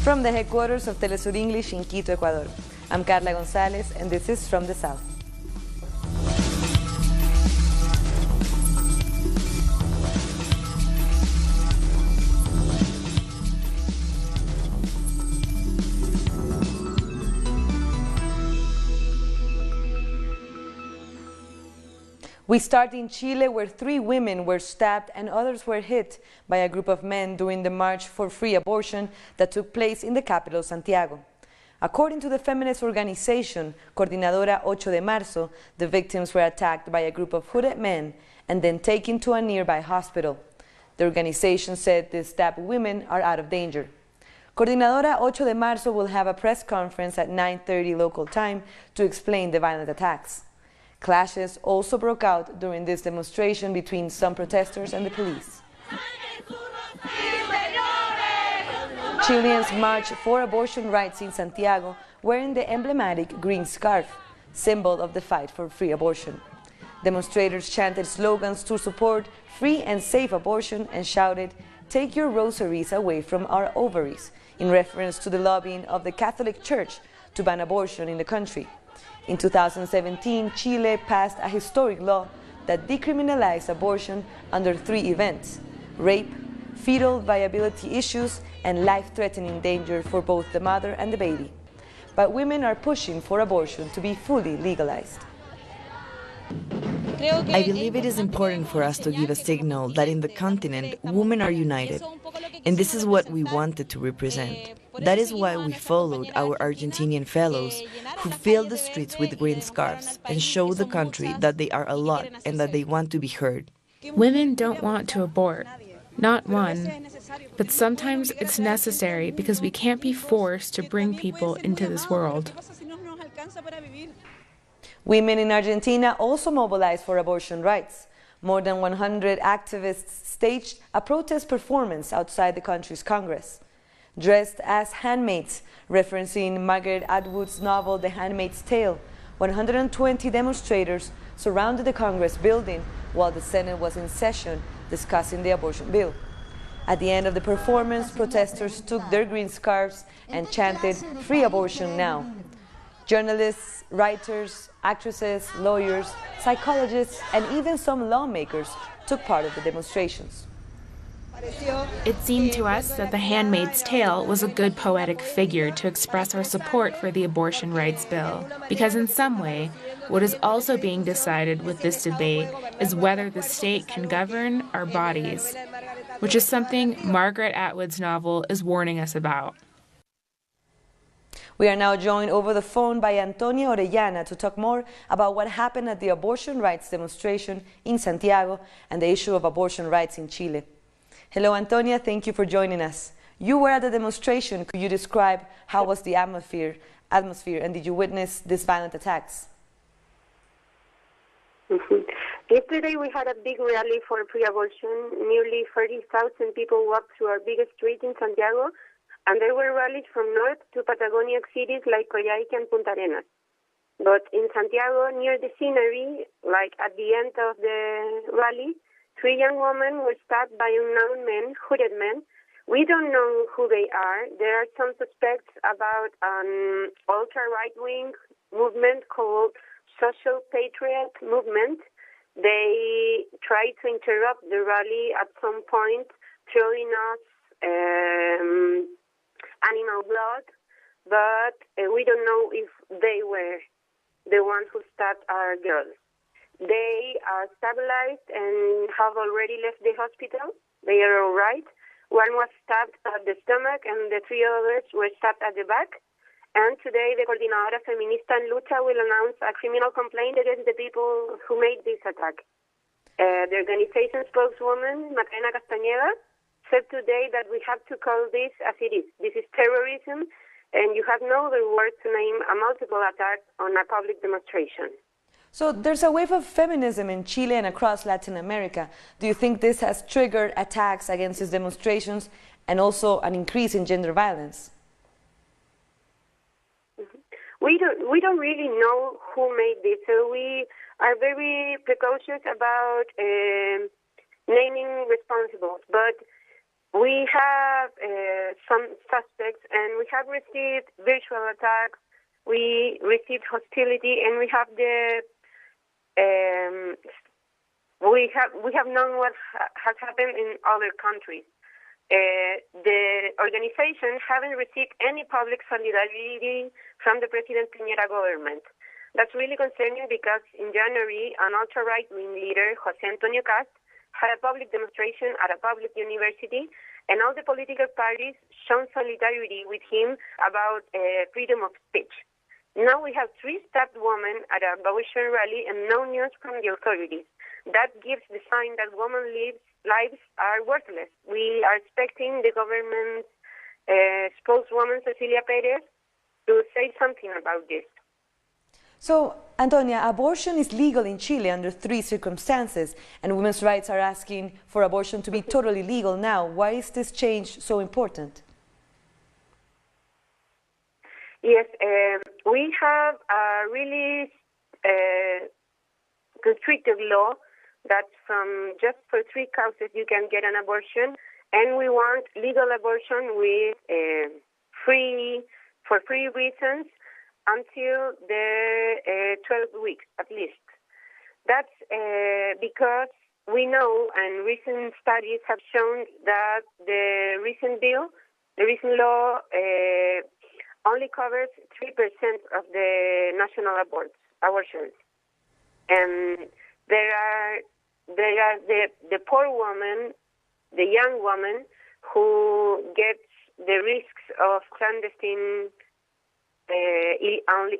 From the headquarters of Telesur English in Quito, Ecuador, I'm Carla Gonzalez, and this is From the South. We start in Chile, where 3 women were stabbed and others were hit by a group of men during the March for Free Abortion that took place in the capital, Santiago. According to the feminist organization Coordinadora 8 de Marzo, the victims were attacked by a group of hooded men and then taken to a nearby hospital. The organization said the stabbed women are out of danger. Coordinadora 8 de Marzo will have a press conference at 9:30 local time to explain the violent attacks. Clashes also broke out during this demonstration between some protesters and the police. Chileans marched for abortion rights in Santiago wearing the emblematic green scarf, symbol of the fight for free abortion. Demonstrators chanted slogans to support free and safe abortion and shouted, "Take your rosaries away from our ovaries," in reference to the lobbying of the Catholic Church to ban abortion in the country. In 2017, Chile passed a historic law that decriminalized abortion under 3 events: rape, fetal viability issues, and life-threatening danger for both the mother and the baby. But women are pushing for abortion to be fully legalized. I believe it is important for us to give a signal that in the continent, women are united. And this is what we wanted to represent. That is why we followed our Argentinian fellows who filled the streets with green scarves and showed the country that they are a lot and that they want to be heard. Women don't want to abort. Not one. But sometimes it's necessary because we can't be forced to bring people into this world. Women in Argentina also mobilized for abortion rights. More than 100 activists staged a protest performance outside the country's Congress. Dressed as handmaids, referencing Margaret Atwood's novel The Handmaid's Tale, 120 demonstrators surrounded the Congress building while the Senate was in session discussing the abortion bill. At the end of the performance, protesters took their green scarves and chanted, "Free abortion now." Journalists, writers, actresses, lawyers, psychologists, and even some lawmakers took part of the demonstrations. It seemed to us that The Handmaid's Tale was a good poetic figure to express our support for the abortion rights bill, because in some way, what is also being decided with this debate is whether the state can govern our bodies, which is something Margaret Atwood's novel is warning us about. We are now joined over the phone by Antonia Orellana to talk more about what happened at the abortion rights demonstration in Santiago and the issue of abortion rights in Chile. Hello, Antonia. Thank you for joining us. You were at the demonstration. Could you describe how was the atmosphere, and did you witness these violent attacks? Yesterday we had a big rally for pre-abortion. Nearly 30,000 people walked through our biggest street in Santiago, and there were rallies from north to Patagonian cities like Coyhaique and Punta Arenas. But in Santiago, near the scenery, like at the end of the rally, 3 young women were stabbed by unknown men, hooded men. We don't know who they are. There are some suspects about an ultra-right-wing movement called Social Patriot Movement. They tried to interrupt the rally at some point, throwing us animal blood, but we don't know if they were the ones who stabbed our girls. They are stabilized and have already left the hospital. They are all right. One was stabbed at the stomach and the 3 others were stabbed at the back. And today the Coordinadora Feminista en Lucha will announce a criminal complaint against the people who made this attack. The organization spokeswoman, Macarena Castañeda, said today that we have to call this as it is. This is terrorism, and you have no other word to name a multiple attack on a public demonstration. So there's a wave of feminism in Chile and across Latin America. Do you think this has triggered attacks against these demonstrations and also an increase in gender violence? We don't really know who made this, so we are very precautious about naming responsibles. But we have some suspects, and we have received virtual attacks. We received hostility, and we have we have known what has happened in other countries. The organization haven't received any public solidarity from the President Piñera government. That's really concerning because in January, an ultra-right-wing leader, José Antonio Cast, had a public demonstration at a public university, and all the political parties shown solidarity with him about freedom of speech. Now we have 3 stabbed women at a abortion rally and no news from the authorities. That gives the sign that women's lives are worthless. We are expecting the government's spokeswoman, Cecilia Perez, to say something about this. So, Antonia, abortion is legal in Chile under 3 circumstances, and women's rights are asking for abortion to be totally legal now. Why is this change so important? Yes, we have a really restrictive law that from just for 3 causes you can get an abortion, and we want legal abortion with for free reasons until the 12 weeks at least. That's because we know, and recent studies have shown that the recent law only covers 3% of the national abortions. And there are the poor woman, the young woman, who gets the risks of clandestine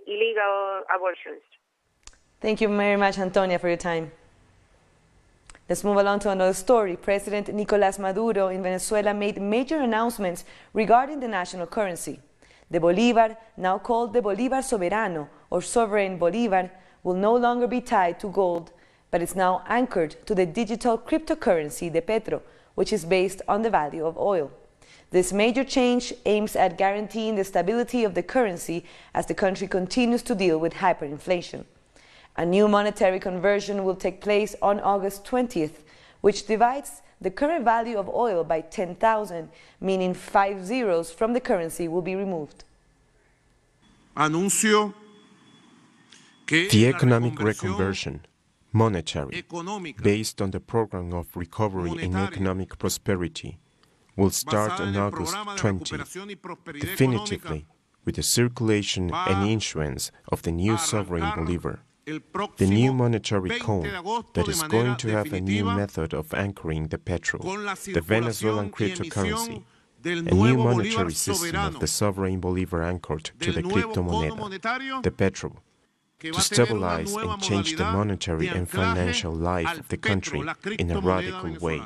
illegal abortions. Thank you very much, Antonia, for your time. Let's move along to another story. President Nicolás Maduro in Venezuela made major announcements regarding the national currency. The Bolívar, now called the Bolívar Soberano or Sovereign Bolívar, will no longer be tied to gold, but it's now anchored to the digital cryptocurrency, the Petro, which is based on the value of oil. This major change aims at guaranteeing the stability of the currency as the country continues to deal with hyperinflation. A new monetary conversion will take place on August 20th, which divides the current value of oil by 10,000, meaning 5 zeros from the currency will be removed. The economic reconversion, monetary, based on the program of recovery and economic prosperity, will start on August 20, definitively with the circulation and issuance of the new sovereign Bolívar, the new monetary code that is going to have a new method of anchoring the Petro, the Venezuelan cryptocurrency, a new monetary system of the sovereign Bolívar anchored to the cryptomoneda, the Petro, to stabilize and change the monetary and financial life of the country in a radical way.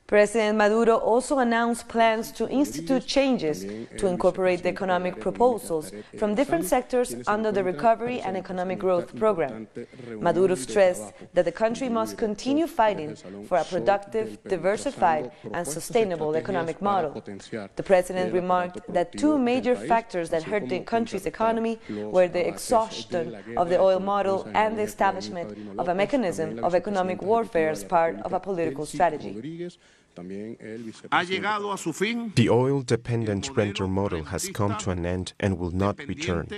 President Maduro also announced plans to institute changes to incorporate the economic proposals from different sectors under the Recovery and Economic Growth Program. Maduro stressed that the country must continue fighting for a productive, diversified, and sustainable economic model. The president remarked that 2 major factors that hurt the country's economy were the exhaustion of the oil model and the establishment of a mechanism of economic warfare as part of a political strategy. The oil-dependent renter model has come to an end and will not return.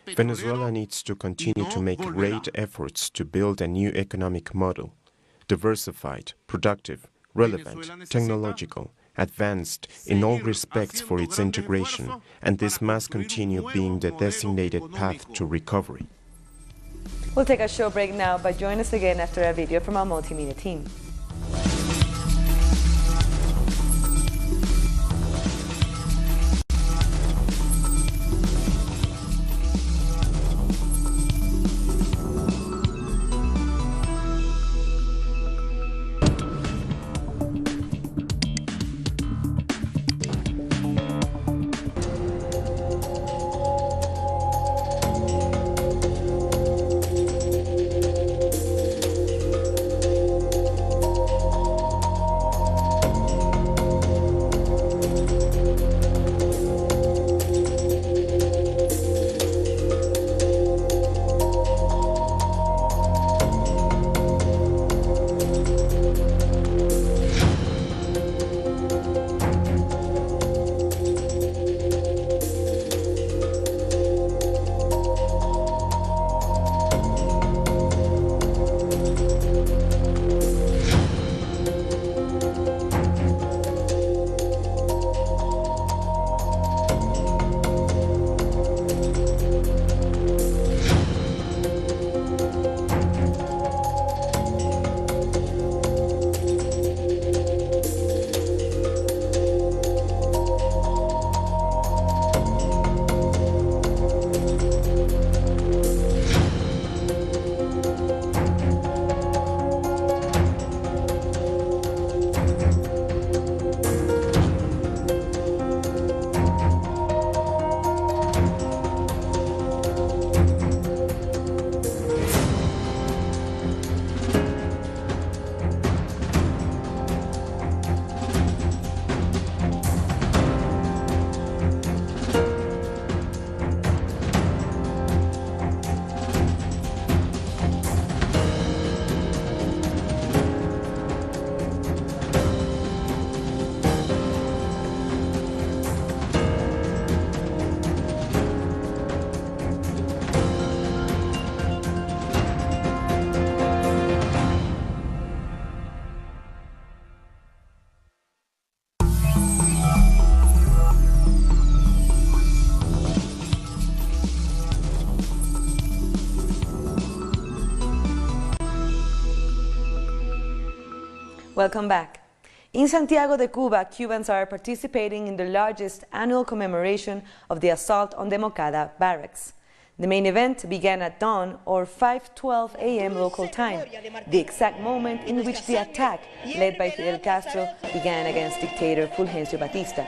Venezuela needs to continue to make great efforts to build a new economic model, diversified, productive, relevant, technological, advanced in all respects for its integration, and this must continue being the designated path to recovery. We'll take a short break now, but join us again after a video from our multimedia team. Welcome back. In Santiago de Cuba, Cubans are participating in the largest annual commemoration of the assault on the Moncada barracks. The main event began at dawn, or 5:12 a.m. local time, the exact moment in which the attack, led by Fidel Castro, began against dictator Fulgencio Batista.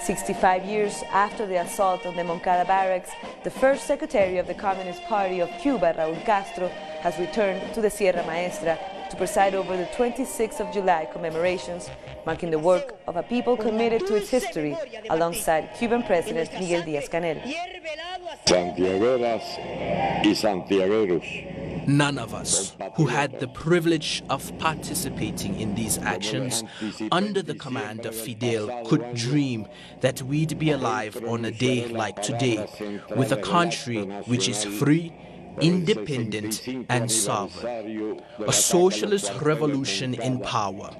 65 years after the assault on the Moncada barracks, the first secretary of the Communist Party of Cuba, Raúl Castro, has returned to the Sierra Maestra to preside over the 26th of July commemorations, marking the work of a people committed to its history, alongside Cuban President Miguel Díaz-Canel. Santiagueras y Santiagueros. None of us who had the privilege of participating in these actions under the command of Fidel could dream that we'd be alive on a day like today, with a country which is free, independent and sovereign, a socialist revolution in power,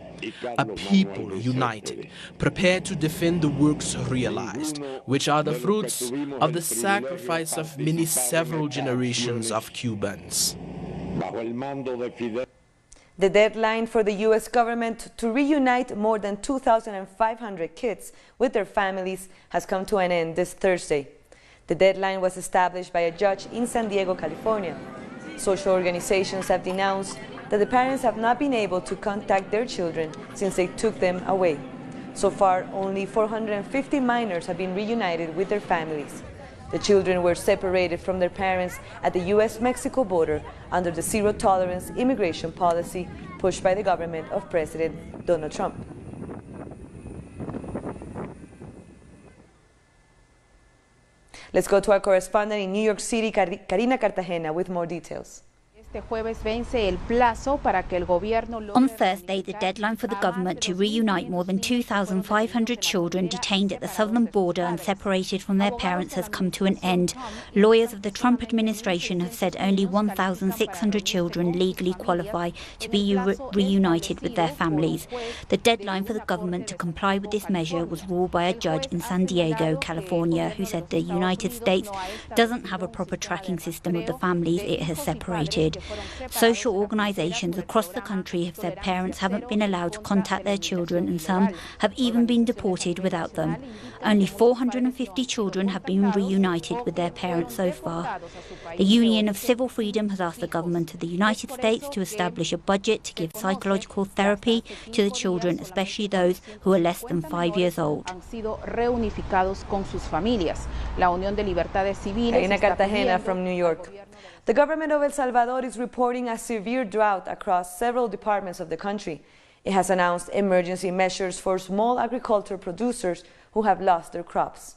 a people united, prepared to defend the works realized, which are the fruits of the sacrifice of many several generations of Cubans. The deadline for the U.S. government to reunite more than 2,500 kids with their families has come to an end this Thursday. The deadline was established by a judge in San Diego, California. Social organizations have denounced that the parents have not been able to contact their children since they took them away. So far, only 450 minors have been reunited with their families. The children were separated from their parents at the U.S.-Mexico border under the zero-tolerance immigration policy pushed by the government of President Donald Trump. Let's go to our correspondent in New York City, Karina Cartagena, with more details. On Thursday, the deadline for the government to reunite more than 2,500 children detained at the southern border and separated from their parents has come to an end. Lawyers of the Trump administration have said only 1,600 children legally qualify to be reunited with their families. The deadline for the government to comply with this measure was ruled by a judge in San Diego, California, who said the United States doesn't have a proper tracking system of the families it has separated. Social organizations across the country have said parents haven't been allowed to contact their children, and some have even been deported without them. Only 450 children have been reunited with their parents so far. The Union of Civil Freedom has asked the government of the United States to establish a budget to give psychological therapy to the children, especially those who are less than 5 years old. Karina Cartagena from New York. The government of El Salvador is reporting a severe drought across several departments of the country. It has announced emergency measures for small agricultural producers who have lost their crops.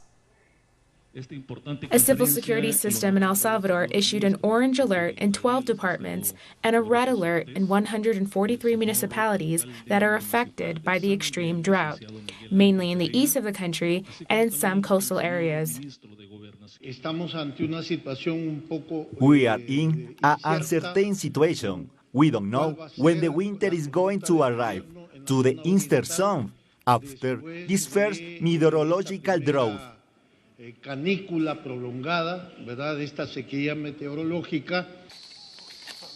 A civil security system in El Salvador issued an orange alert in 12 departments and a red alert in 143 municipalities that are affected by the extreme drought, mainly in the east of the country and in some coastal areas. We are in an uncertain situation. We don't know when the winter is going to arrive to the eastern zone after this first meteorological drought.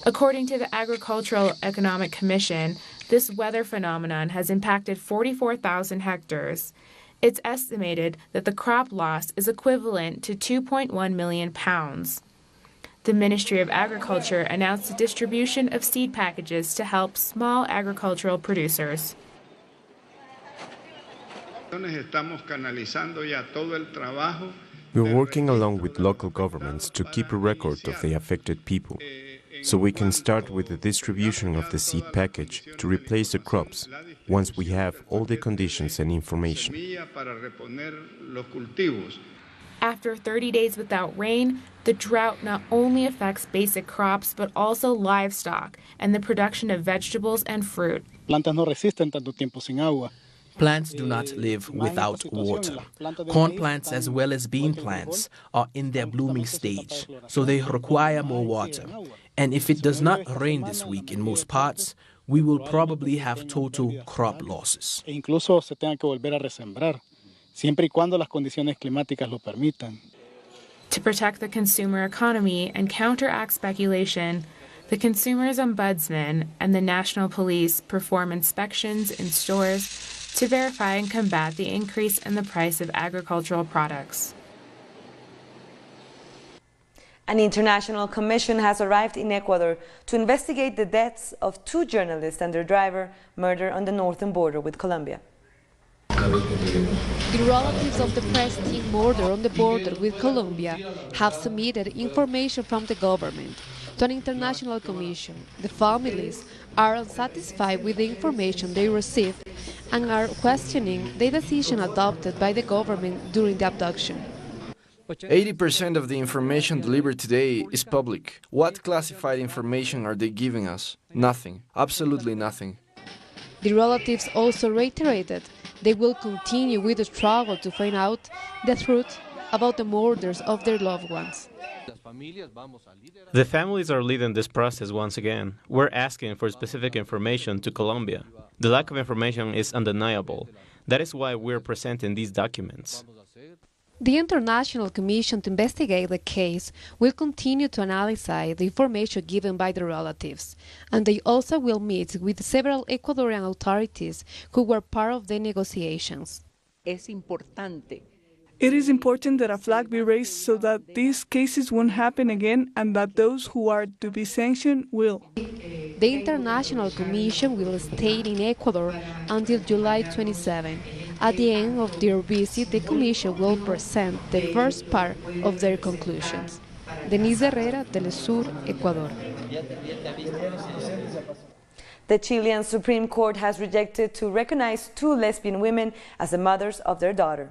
According to the Agricultural Economic Commission, this weather phenomenon has impacted 44,000 hectares. It's estimated that the crop loss is equivalent to 2.1 million pounds. The Ministry of Agriculture announced the distribution of seed packages to help small agricultural producers. We're working along with local governments to keep a record of the affected people, so we can start with the distribution of the seed package to replace the crops once we have all the conditions and information. After 30 days without rain, the drought not only affects basic crops but also livestock and the production of vegetables and fruit. Plants do not live without water. Corn plants as well as bean plants are in their blooming stage, so they require more water. And if it does not rain this week in most parts, we will probably have total crop losses. To protect the consumer economy and counteract speculation, The Consumers Ombudsman and the National Police perform inspections in stores to verify and combat the increase in the price of agricultural products. An international commission has arrived in Ecuador to investigate the deaths of 2 journalists and their driver murdered on the northern border with Colombia. The relatives of the press team murdered on the border with Colombia have submitted information from the government to an international commission. The families are unsatisfied with the information they received and are questioning the decision adopted by the government during the abduction. 80% of the information delivered today is public. What classified information are they giving us? Nothing. Absolutely nothing. The relatives also reiterated they will continue with the struggle to find out the truth about the murders of their loved ones. The families are leading this process once again. We're asking for specific information to Colombia. The lack of information is undeniable. That is why we're presenting these documents. The International Commission to investigate the case will continue to analyze the information given by the relatives, and they also will meet with several Ecuadorian authorities who were part of the negotiations. It is important that a flag be raised so that these cases won't happen again and that those who are to be sanctioned will. The International Commission will stay in Ecuador until July 27. At the end of their visit, the Commission will present the first part of their conclusions. Denise Herrera, Telesur, Ecuador. The Chilean Supreme Court has rejected to recognize 2 lesbian women as the mothers of their daughter.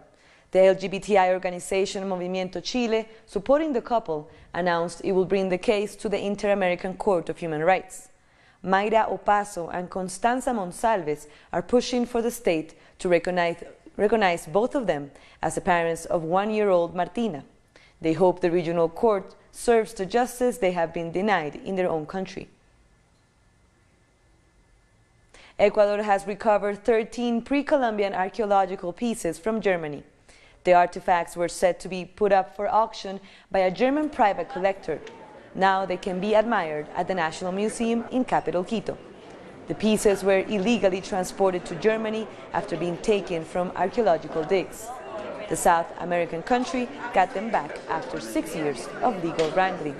The LGBTI organization Movimiento Chile, supporting the couple, announced it will bring the case to the Inter-American Court of Human Rights. Mayra Opaso and Constanza Monsalves are pushing for the state to recognize both of them as the parents of 1-year-old Martina. They hope the regional court serves the justice they have been denied in their own country. Ecuador has recovered 13 pre-Columbian archaeological pieces from Germany. The artifacts were set to be put up for auction by a German private collector. Now they can be admired at the National Museum in capital Quito. The pieces were illegally transported to Germany after being taken from archaeological digs. The South American country got them back after 6 years of legal wrangling.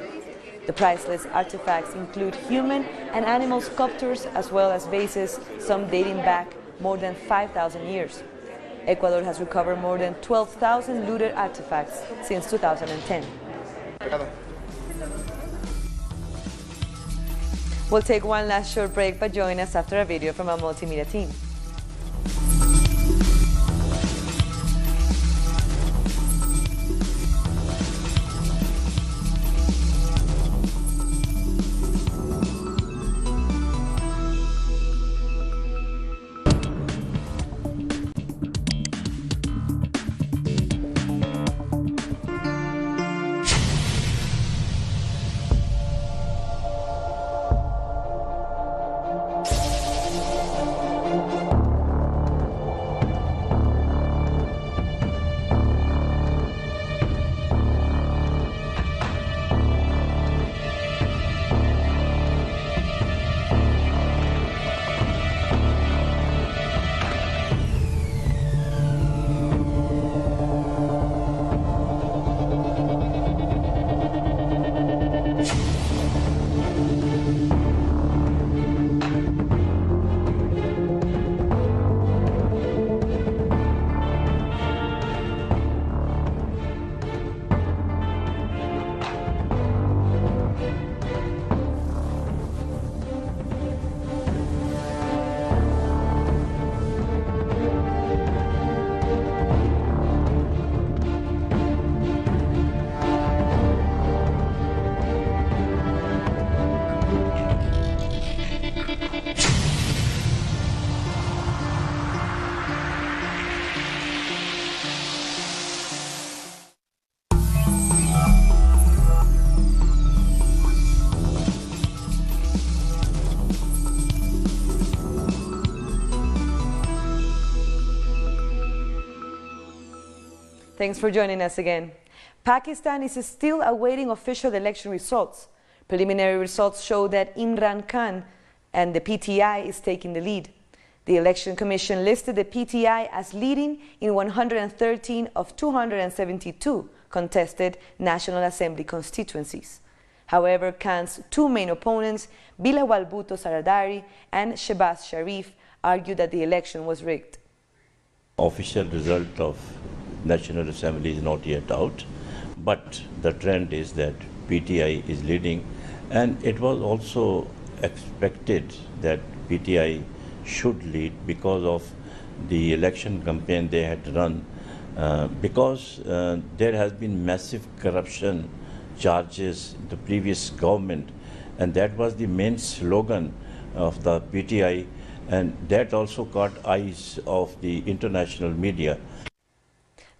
The priceless artifacts include human and animal sculptures as well as vases, some dating back more than 5,000 years. Ecuador has recovered more than 12,000 looted artifacts since 2010. We'll take one last short break, but join us after a video from our multimedia team. Thanks for joining us again. Pakistan is still awaiting official election results. Preliminary results show that Imran Khan and the PTI is taking the lead. The Election Commission listed the PTI as leading in 113 of 272 contested National Assembly constituencies. However, Khan's two main opponents, Bilawal Bhutto Saradari and Shehbaz Sharif, argued that the election was rigged. Official result of National Assembly is not yet out, but the trend is that PTI is leading, and it was also expected that PTI should lead because of the election campaign they had run, because there has been massive corruption charges in the previous government, and that was the main slogan of the PTI, and that also caught eyes of the international media.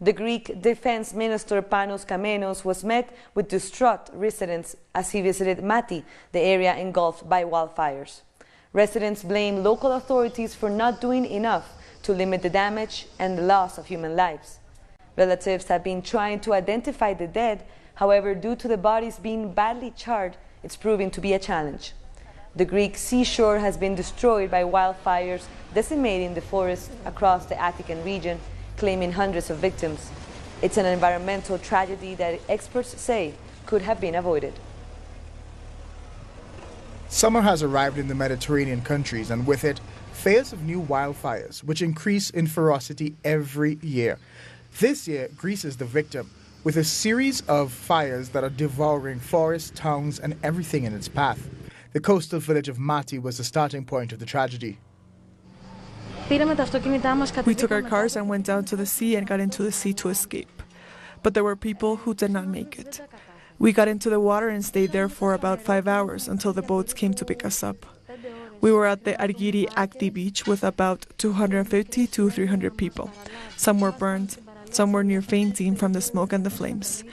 The Greek Defense Minister Panos Kamenos was met with distraught residents as he visited Mati, the area engulfed by wildfires. Residents blame local authorities for not doing enough to limit the damage and the loss of human lives. Relatives have been trying to identify the dead. However, due to the bodies being badly charred, it's proving to be a challenge. The Greek seashore has been destroyed by wildfires, decimating the forests across the Attican region, claiming hundreds of victims. It's an environmental tragedy that experts say could have been avoided. Summer has arrived in the Mediterranean countries, and with it, fears of new wildfires, which increase in ferocity every year. This year, Greece is the victim, with a series of fires that are devouring forests, towns, and everything in its path. The coastal village of Mati was the starting point of the tragedy. We took our cars and went down to the sea and got into the sea to escape. But there were people who did not make it. We got into the water and stayed there for about 5 hours until the boats came to pick us up. We were at the Argiri Akti beach with about 250 to 300 people. Some were burned, some were near fainting from the smoke and the flames.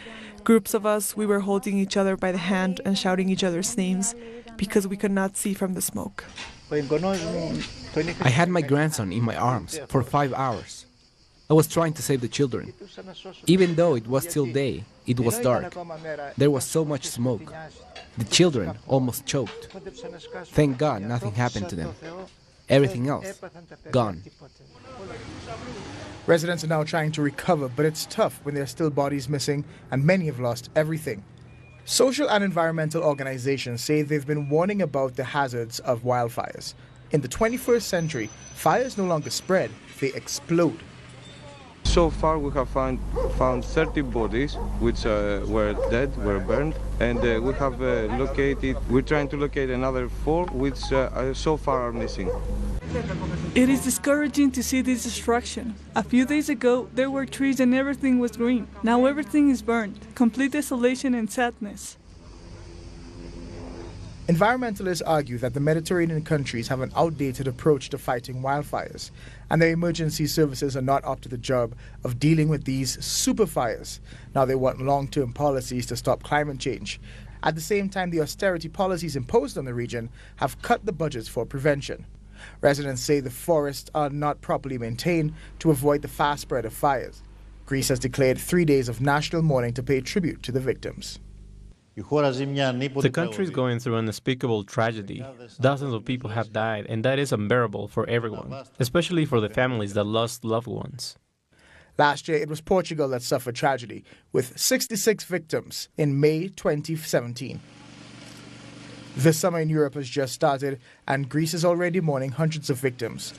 Groups of us, we were holding each other by the hand and shouting each other's names because we could not see from the smoke. I had my grandson in my arms for 5 hours. I was trying to save the children. Even though it was still day, it was dark. There was so much smoke. The children almost choked. Thank God nothing happened to them. Everything else, gone. Residents are now trying to recover, but it's tough when there are still bodies missing and many have lost everything. Social and environmental organizations say they've been warning about the hazards of wildfires. In the 21st century, fires no longer spread, they explode. So far we have found 30 bodies which were dead, were burned, and we have we're trying to locate another 4 which so far are missing. It is discouraging to see this destruction. A few days ago there were trees and everything was green. Now everything is burned, complete desolation and sadness. Environmentalists argue that the Mediterranean countries have an outdated approach to fighting wildfires, and their emergency services are not up to the job of dealing with these super fires. Now they want long-term policies to stop climate change. At the same time, the austerity policies imposed on the region have cut the budgets for prevention. Residents say the forests are not properly maintained to avoid the fast spread of fires. Greece has declared 3 days of national mourning to pay tribute to the victims. The country is going through an unspeakable tragedy. Dozens of people have died, and that is unbearable for everyone, especially for the families that lost loved ones. Last year, it was Portugal that suffered tragedy, with 66 victims in May 2017. The summer in Europe has just started, and Greece is already mourning hundreds of victims.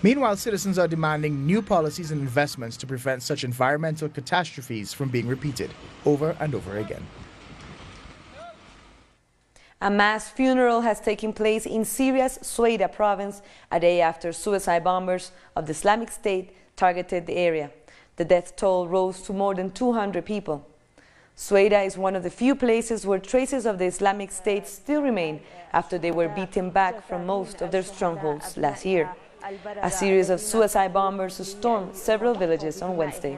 Meanwhile, citizens are demanding new policies and investments to prevent such environmental catastrophes from being repeated over and over again. A mass funeral has taken place in Syria's Sueda province a day after suicide bombers of the Islamic State targeted the area. The death toll rose to more than 200 people. Sueda is one of the few places where traces of the Islamic State still remain after they were beaten back from most of their strongholds last year. A series of suicide bombers stormed several villages on Wednesday.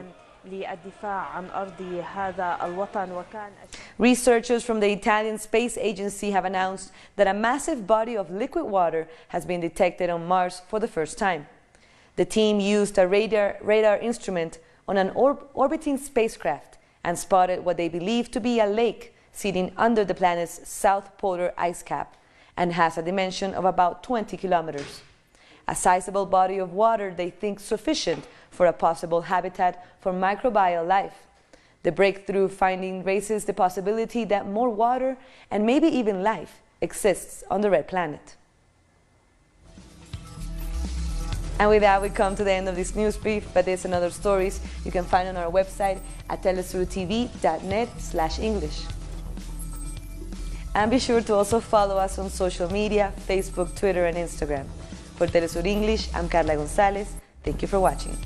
Researchers from the Italian Space Agency have announced that a massive body of liquid water has been detected on Mars for the first time. The team used a radar instrument on an orbiting spacecraft and spotted what they believe to be a lake sitting under the planet's south polar ice cap, and has a dimension of about 20 kilometers. A sizable body of water they think sufficient for a possible habitat for microbial life. The breakthrough finding raises the possibility that more water, and maybe even life, exists on the red planet. And with that, we come to the end of this news brief, but there's another stories you can find on our website at telesurtv.net/English. And be sure to also follow us on social media, Facebook, Twitter, and Instagram. For Telesur English, I'm Carla Gonzalez. Thank you for watching.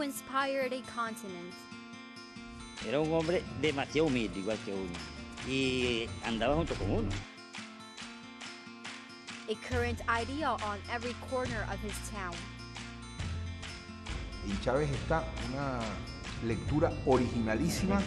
Inspired a continent. Era un hombre demasiado humilde, igual que uno, y andaba junto con uno. A current idea on every corner of his town. En Chávez está una lectura originalísima